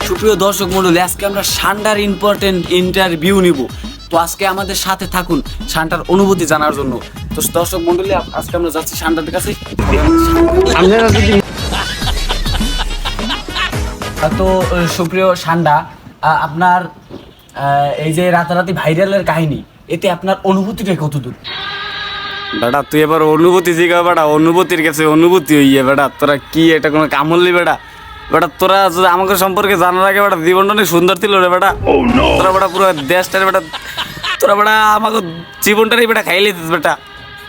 সুপ্রিয় দর্শক মণ্ডলী, আজকে আমরা সান্ডার ইম্পর্টেন্ট ইন্টারভিউ নিব। তো আজকে আমাদের সাথে থাকুন সান্ডার অনুভূতি জানার জন্য। তো দর্শক মণ্ডলী, আজকে আমরা যাচ্ছি সান্ডারের কাছে। তো সুপ্রিয় সান্ডা, আপনার এই যে রাতারাতি ভাইরালের কাহিনী, এতে আপনার অনুভূতিটা কতদূর? বেটা তুই এবার অনুভূতি জিগা বেটা, অনুভূতির কাছে অনুভূতি হইয়া বেটা, তোরা কি এটা কোনো কামড়লি বেটা? বেটা তোরা আমাকে সম্পর্কে জানার আগে বেটা জীবনটা অনেক সুন্দর ছিল রে বেটা। তোরা বেটা পুরো দেশটার বেটা, তোরা বেটা আমাকে জীবনটারই বেটা খাইলে দিস বেটা।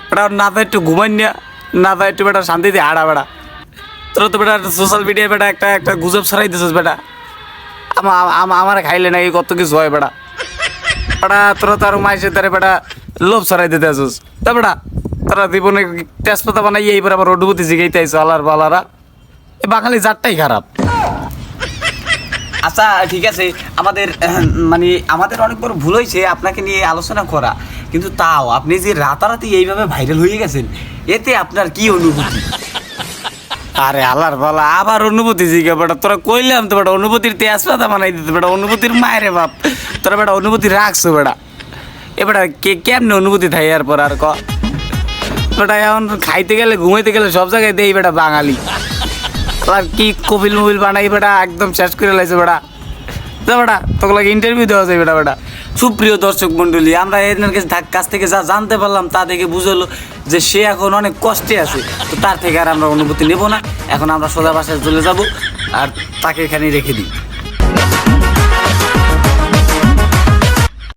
বেটা না তা একটু ঘুমাই না তা একটু বেটা শান্তিতে হাড়া বেটা। তোরা তো বেটা সোশ্যাল মিডিয়ায় বেটা একটা একটা গুজব ছড়াই দিছিস বেটা। আমার খাইলে নাকি কত কিছু হয় বেটা। বেটা তোরা তো আরো মাইসের দ্বারা বেটা লোভ ছড়াই দিতে আসিস তা বেটা। তারা জীবনে তেজপাতা বানাই এইবার আবার অনুভূতি জিগাইতে আইসো আলার বালারা। এই বাঙালি জাতটাই খারাপ। আচ্ছা ঠিক আছে, আমাদের মানে আমাদের অনেক বড় ভুল হয়েছে আপনাকে নিয়ে আলোচনা করা, কিন্তু তাও আপনি যে রাতারাতি এইভাবে ভাইরাল হয়ে গেছেন, এতে আপনার কি অনুভূতি? আরে আলার বালা আবার অনুভূতি জিগা বেটা। তোরা কইলাম তো বেটা অনুভূতির তেজপাতা বানাই দিতে বেটা, অনুভূতির মায়েরে বাপ। তোরা বেটা অনুভূতি রাখছো বেটা। এ বেটা কেমনে অনুভূতি থাই আর পর আর ক বেটা। এখন খাইতে গেলে ঘুমাইতে গেলে সব জায়গায় দেই বেটা বাঙালি। আর কি কপিল মুবিল বানাই বেটা, একদম শেষ করে লাইছে বেটা। যা বেটা তোকে লাগে ইন্টারভিউ দেওয়া যায় বেটা বেটা। সুপ্রিয় দর্শক মণ্ডলী, আমরা এনার কাছ থেকে যা জানতে পারলাম তা থেকে বুঝলো যে সে এখন অনেক কষ্টে আছে। তো তার থেকে আর আমরা অনুভূতি নেব না, এখন আমরা সোজা বাসায় চলে যাব আর তাকে এখানে রেখে দিই।